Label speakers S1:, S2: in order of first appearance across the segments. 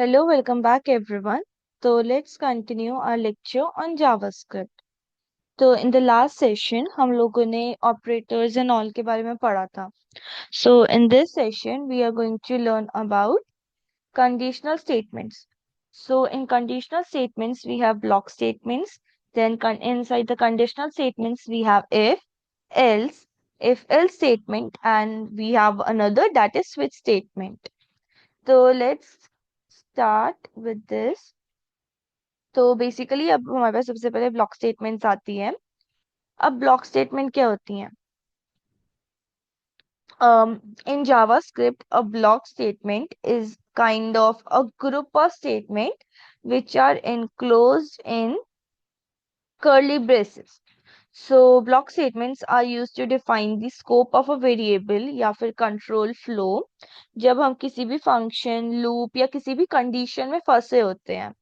S1: Hello, welcome back everyone. So let's continue our lecture on JavaScript. तो in the last session हम लोगों ने operators and all के बारे में पढ़ा था. So in this session we are going to learn about conditional statements. So in conditional statements we have block statements. Then inside the conditional statements we have if else statement, and we have another that is switch statement. So let's start with this. तो basically अब हमारे पास सबसे पहले block statements आती है. अब block statement क्या होती हैं? In JavaScript, a block statement is kind of a group of statement which are enclosed in curly braces. So block statements are used to define the scope of a variable या फिर control flow जब हम किसी भी function, loop या किसी भी condition में फंसे होते हैं.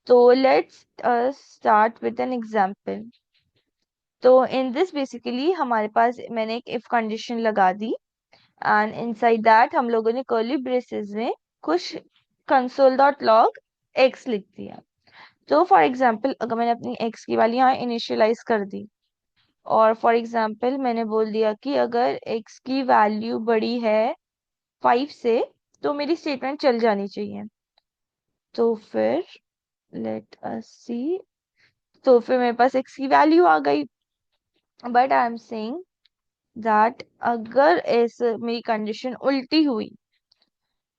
S1: तो let's start with an example. तो इन दिस बेसिकली हमारे पास मैंने एक इफ कंडीशन लगा दी, एंड इनसाइड दैट हम लोगों ने कर्ली ब्रेसेस में कुछ console.log x लिख दिया. तो फॉर एग्जांपल अगर मैंने अपनी x की वैल्यू यहाँ इनिशियलाइज कर दी, और फॉर एग्जांपल मैंने बोल दिया कि अगर x की वैल्यू बड़ी है 5 से तो मेरी स्टेटमेंट चल जानी चाहिए. तो फिर लेट अस सी. तो फिर मेरे पास x की वैल्यू आ गई, but I am saying that अगर ऐसे मेरी कंडीशन उल्टी हुई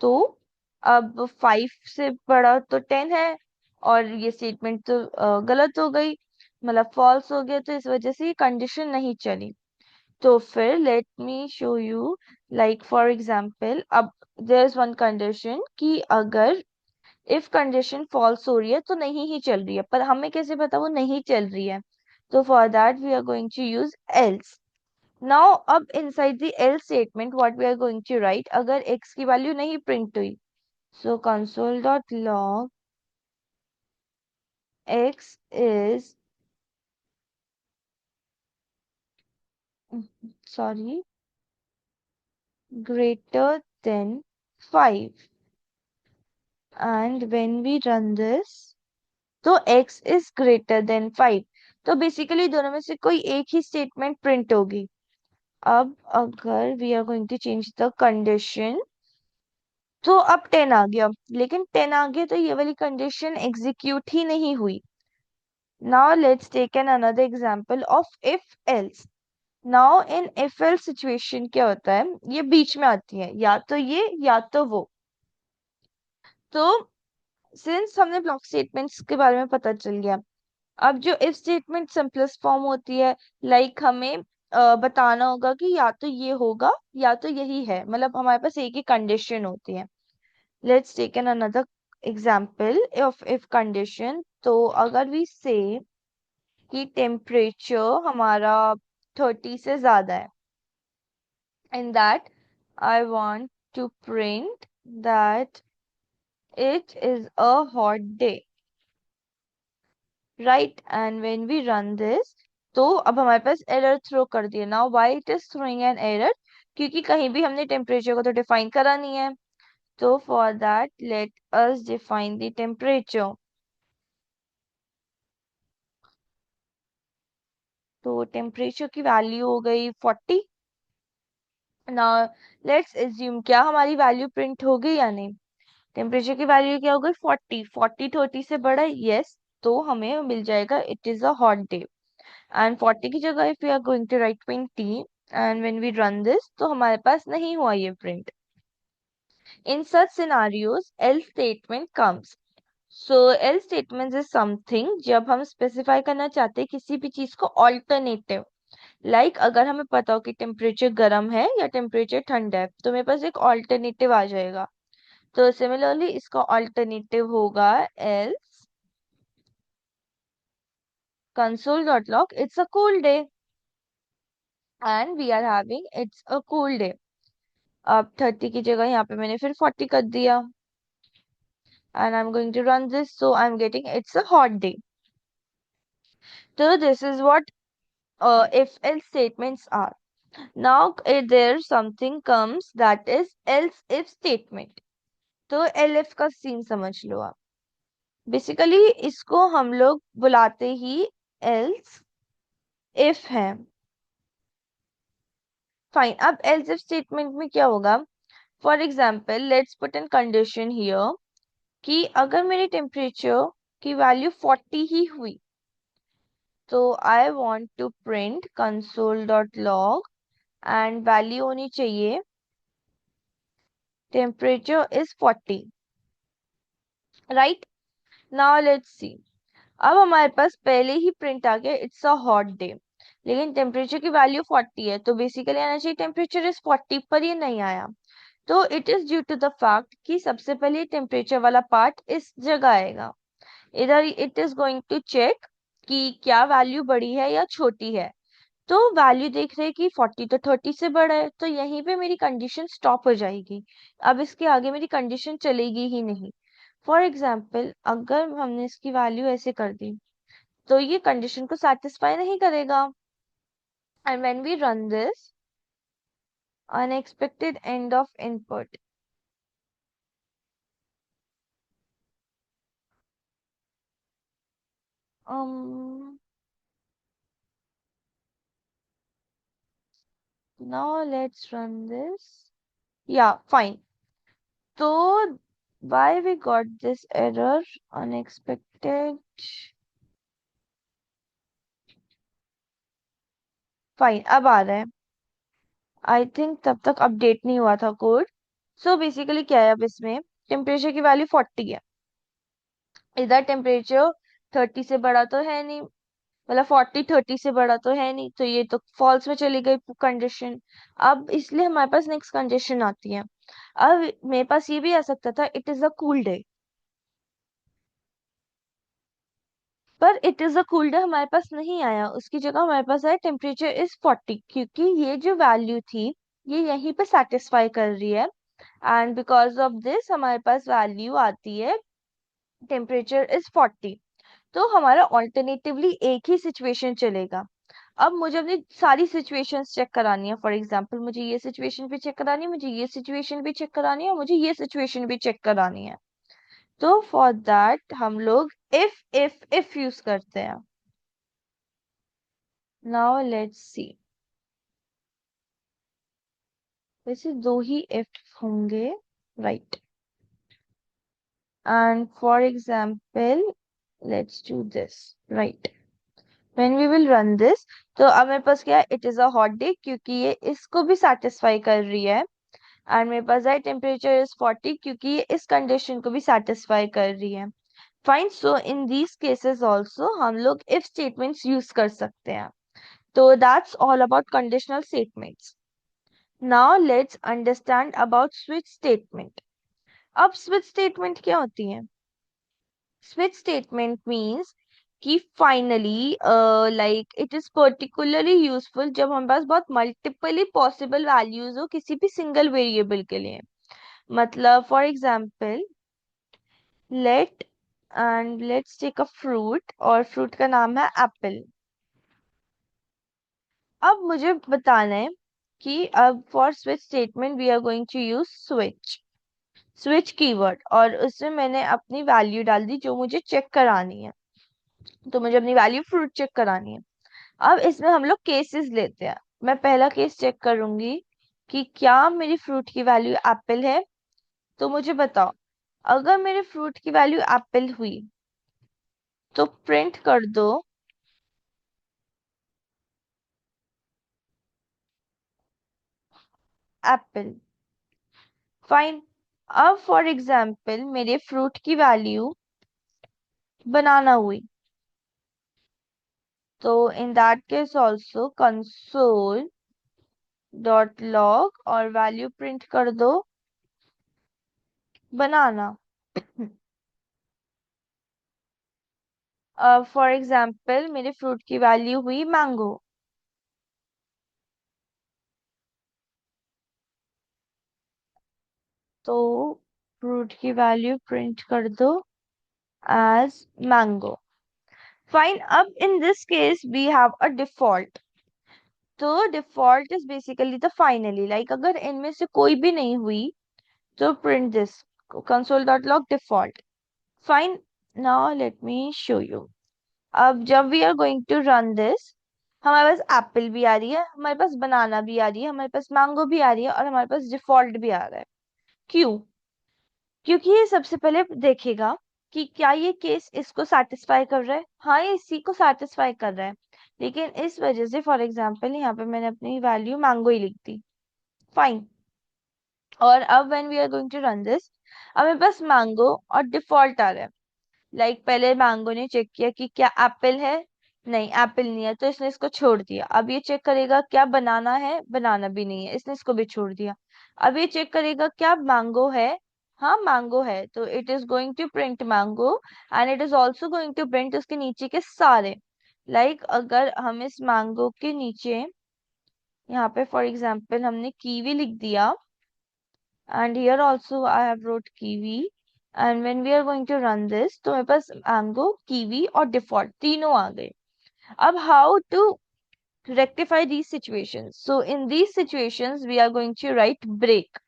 S1: तो अब 5 से बड़ा तो 10 है, और ये स्टेटमेंट तो गलत हो गई, मतलब फॉल्स हो गया, तो इस वजह से ये कंडीशन नहीं चली. तो फिर let me show you, like for example अब देयर इज वन कंडीशन कि अगर इफ कंडीशन फॉल्स हो रही है तो नहीं ही चल रही है, पर हमें कैसे पता वो नहीं चल रही है? तो for that we are going to use else. Now अब inside the else statement what we are going to write अगर x की वैल्यू नहीं प्रिंट हुई. So console.log x is sorry greater than 5, and when we run this तो x is greater than 5. तो basically दोनों में से कोई एक ही स्टेटमेंट प्रिंट होगी. अब अगर we are going to change the condition, तो अब 10 आ गया, लेकिन 10 आ गया तो ये वाली कंडीशन एग्जीक्यूट ही नहीं हुई. Now let's take an another example of if else. Now in if else situation क्या होता है, ये बीच में आती है, या तो ये या तो वो. तो सिंस हमने ब्लॉक स्टेटमेंट्स के बारे में पता चल गया, अब जो इफ स्टेटमेंट सिंपलेस्ट फॉर्म होती है, लाइक हमें बताना होगा कि या तो ये होगा या तो यही है, मतलब हमारे पास एक ही कंडीशन होती है. Let's take an another example of if condition. तो अगर वी से कि टेम्परेचर हमारा 30 से ज्यादा है, in that I want to print that it is a hot day, right? And when we run this, तो अब हमारे पास एरर थ्रो कर दिया. Now why it is throwing an error? क्योंकि कहीं भी हमने टेम्परेचर को तो डिफाइन करा नहीं है. तो for that let us define the temperature. तो टेम्परेचर की वैल्यू हो गई 40. नाउ लेट्स एज्यूम क्या हमारी वैल्यू प्रिंट हो गई या नहीं. टेम्परेचर की वैल्यू क्या हो गई 40. 40 30 से बड़ा है, यस, तो हमें मिल जाएगा it is a hot day. And 40 की जगह if we are going to write 20 and when we run this, तो हमारे पास नहीं हुआ ये print. In such scenarios else statement comes. So else statement is something जब हम स्पेसिफाई करना चाहते हैं किसी भी चीज को ऑल्टरनेटिव. लाइक अगर हमें पता हो कि टेम्परेचर गर्म है या टेम्परेचर ठंडा है, तो मेरे पास एक ऑल्टरनेटिव आ जाएगा. तो सिमिलरली इसका ऑल्टरनेटिव होगा else console.log it's a cool day, and we are having it's a cool day. अब 30 की जगह यहाँ पे मैंने फिर 40 कर दिया, and I'm going to run this, so I'm getting it's a hot day. So this is what if else statements are. Now there something comes that is else if statement. तो एलिफ का scene समझ लो आप। Basically इसको हम लोग बुलाते ही else if है। Fine, अब एल्स इफ स्टेटमेंट में क्या होगा? For example let's put in condition here कि अगर मेरी टेम्परेचर की वैल्यू 40 ही हुई तो I want to print console dot log and value होनी चाहिए temperature is 40। Right, now let's see. अब हमारे पास पहले ही प्रिंट आ गया इट्स अ हॉट डे, लेकिन टेम्परेचर की वैल्यू 40 है, तो बेसिकली आना चाहिए टेम्परेचर इज 40, पर ये नहीं आया। तो it is due to the fact कि सबसे पहले टेम्परेचर वाला पार्ट इस जगह आएगा। इधर it is going to check कि क्या वैल्यू बड़ी है या छोटी है। तो वैल्यू देख रहे हैं कि 40 तो 30 से बड़ा है, तो यहीं पे मेरी कंडीशन स्टॉप हो जाएगी। अब इसके आगे मेरी कंडीशन चलेगी ही नहीं। फॉर एग्जाम्पल अगर हमने इसकी वैल्यू ऐसे कर दी तो ये कंडीशन को सेटिस्फाई नहीं करेगा। And when we run this, unexpected end of input. um now let's run this. Yeah, fine. So why we got this error? Unexpected. Fine, अब आ रहा है। आई थिंक तब तक अपडेट नहीं हुआ था कोड। सो बेसिकली क्या है, अब इसमें टेम्परेचर की वैल्यू 40 है। इधर टेम्परेचर 30 से बड़ा तो है नहीं, मतलब 40 30 से बड़ा तो है नहीं, तो ये तो फॉल्स में चली गई कंडीशन। अब इसलिए हमारे पास नेक्स्ट कंडीशन आती है। अब मेरे पास ये भी आ सकता था it is a cool day, पर it is a cool day हमारे पास नहीं आया, उसकी जगह हमारे पास आया टेम्परेचर इज 40, क्योंकि ये जो वैल्यू थी ये यहीं पे सेटिस्फाई कर रही है। एंड बिकॉज ऑफ दिस हमारे पास वैल्यू आती है टेम्परेचर इज 40। तो हमारा ऑल्टरनेटिवली एक ही सिचुएशन चलेगा। अब मुझे अपनी सारी सिचुएशंस चेक करानी है। फॉर एग्जांपल मुझे ये सिचुएशन भी चेक करानी है, मुझे ये सिचुएशन भी चेक करानी है, और मुझे ये सिचुएशन भी चेक करानी है। तो फॉर दैट हम लोग इफ यूज करते हैं। Now let's see. वैसे दो ही इफ होंगे, right? And for example let's do this, right? When we will run this, तो अब मेरे पास क्या है, it is a hot day, क्योंकि ये इसको भी सेटिस्फाई कर रही है। एंड मेरे पास है टेम्परेचर इज 40, क्योंकि ये इस कंडीशन को भी सेटिस्फाई कर रही है। Fine, so in these cases also हम लोग इफ स्टेटमेंट्स यूज कर सकते हैं। तो that's all about conditional statements. Now let's understand about switch statement. अब स्विच स्टेटमेंट क्या होती है? स्विच स्टेटमेंट मीन्स कि finally like it is particularly useful जब हमारे पास बहुत मल्टीपली पॉसिबल वैल्यूज हो किसी भी सिंगल वेरिएबल के लिए। मतलब for example let and let's take a fruit, और फ्रूट का नाम है एप्पल। अब मुझे बताना है कि अब for switch statement we are going to use switch keyword, और उसमें मैंने अपनी वैल्यू डाल दी जो मुझे चेक करानी है। तो मुझे अपनी वैल्यू फ्रूट चेक करानी है। अब इसमें हम लोग केसेस लेते हैं। मैं पहला केस चेक करूंगी कि क्या मेरी फ्रूट की वैल्यू एप्पल है। तो मुझे बताओ, अगर मेरे फ्रूट की वैल्यू एप्पल हुई तो प्रिंट कर दो एप्पल। फाइन, अब फॉर एग्जाम्पल मेरे फ्रूट की वैल्यू बनाना हुई, तो in that case also console dot log और वैल्यू प्रिंट कर दो बनाना। फॉर एग्जाम्पल मेरे फ्रूट की वैल्यू हुई मैंगो, तो फ्रूट की वैल्यू प्रिंट कर दो एज मैंगो। फाइन, अब in this case we have a default. तो default is basically the finally, like अगर इनमें से कोई भी नहीं हुई तो print this. console.log default. Fine. Now let me show you. अब जब we are going to run this, हमारे पास एप्पल भी आ रही है, हमारे पास बनाना भी आ रही है, हमारे पास मैंगो भी आ रही है और हमारे पास डिफॉल्ट भी आ रहा है. क्यों? क्योंकि ये सबसे पहले देखेगा कि क्या ये केस इसको सेटिस्फाई कर रहा है. हाँ, ये इसी को सेटिस्फाई कर रहा है, लेकिन इस वजह से फॉर एग्जांपल यहाँ पे मैंने अपनी वैल्यू मैंगो ही लिख दी. फाइन. और अब when we are going to run this, अब मेरे पास मैंगो और डिफॉल्ट आ रहा है. पहले मैंगो ने चेक किया कि क्या एप्पल है. नहीं, एप्पल नहीं है, तो इसने इसको छोड़ दिया. अब ये चेक करेगा क्या बनाना है. बनाना भी नहीं है, इसने इसको भी छोड़ दिया. अब ये चेक करेगा क्या मैंगो है. हाँ, मैंगो है, तो it is going to print mango. And it is also going to print उसके नीचे के सारे. अगर हम इस मैंगो के नीचे यहाँ पे फॉर एग्जाम्पल हमने कीवी लिख दिया, and here also I have wrote kiwi, and when we are going to run this तो मेरे पास mango, kiwi और default तीनों आ गए. अब how to rectify these situations? So in these situations we are going to write break.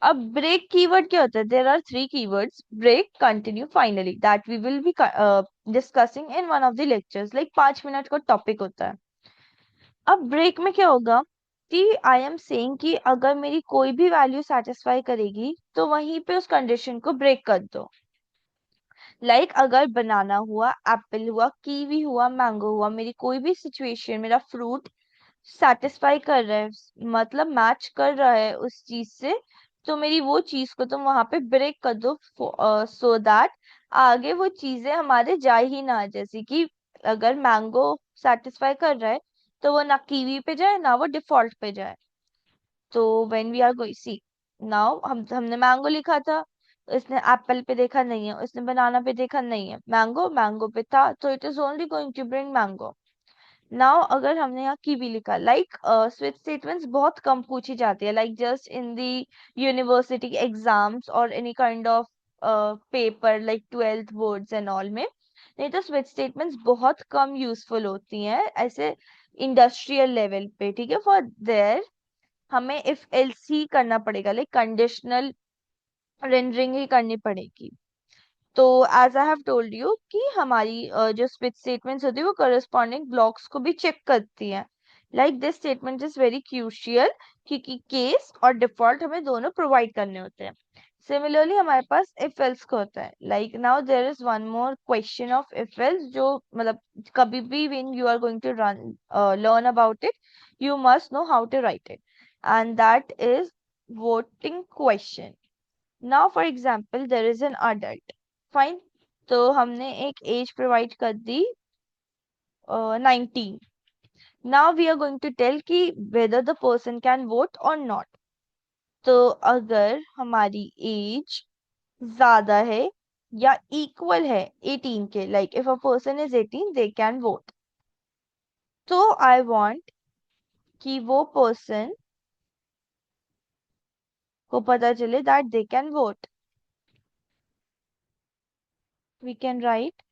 S1: अब break keyword क्या होता है? There are three keywords: break, continue, finally, that we will be discussing in one of the lectures. 5 minute का topic होता है. अब break में क्या होगा कि आई एम सेइंग कि अगर मेरी कोई भी वैल्यू सेटिस्फाई करेगी तो वहीं पे उस कंडीशन को ब्रेक कर दो. अगर बनाना हुआ, एप्पल हुआ, कीवी हुआ, मैंगो हुआ, मेरी कोई भी सिचुएशन, मेरा फ्रूट सेटिस्फाई कर रहा है, मतलब मैच कर रहा है उस चीज से, तो मेरी वो चीज को तुम वहां पे ब्रेक कर दो, सो दैट आगे वो चीजें हमारे जा ही ना. जैसे कि अगर मैंगो सेटिस्फाई कर रहा है तो वो ना कीवी पे जाए ना वो डिफॉल्ट पे जाए. तो when we are going see, now हमने मैंगो लिखा था, इसने एप्पल पे देखा नहीं है, इसने बनाना पे देखा नहीं है, मैंगो मैंगो पे था, तो it is only going to bring mango. Now अगर हमने यहाँ कीवी लिखा, स्विच स्टेटमेंट्स बहुत कम पूछी जाती है, just in the university exams और any kind of paper, 12th boards and all में. नहीं तो स्विच स्टेटमेंट्स बहुत कम यूजफुल होती हैं ऐसे इंडस्ट्रियल लेवल पे. ठीक है, फॉर देयर हमें इफ एल्स ही करना पड़ेगा, कंडीशनल रेंडरिंग ही करनी पड़ेगी. तो as I have told you कि हमारी जो स्विच स्टेटमेंट्स होती है वो करस्पॉन्डिंग ब्लॉक्स को भी चेक करती हैं. This statement is very crucial क्योंकि केस और डिफॉल्ट हमें दोनों प्रोवाइड करने होते हैं. सिमिलरली हमारे पास इफ एल्स का होता है. Now there is one more question of if else, जो मतलब कभी भी when you are going to run learn about it, you must know how to write it, and that is voting question. Now for example there is an adult. Fine. तो हमने एक age provide कर दी 19. Now we are going to tell कि whether the person can vote or not. तो अगर हमारी as ज्यादा है या इक्वल है 18 के, if a person is 18 they can vote. तो आई वांट कि वो पर्सन को पता चले that they can vote. We can write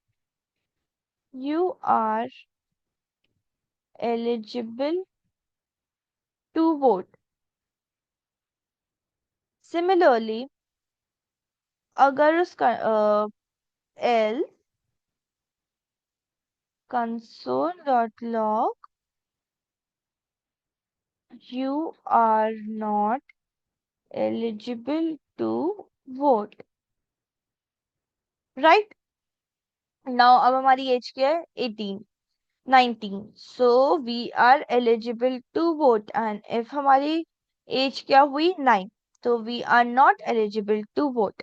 S1: you are eligible to vote. Similarly, अगर उसका else console.log you are not eligible to vote. Right? Now अब हमारी एज क्या है? 18, 19. So we are eligible to vote. And if हमारी as क्या हुई? 9. तो we are not eligible to vote.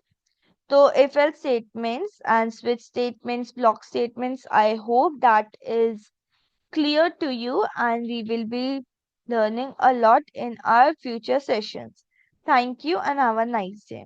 S1: So if else statements and switch statements, block statements, I hope that is clear to you, and we will be learning a lot in our future sessions. Thank you and have a nice day.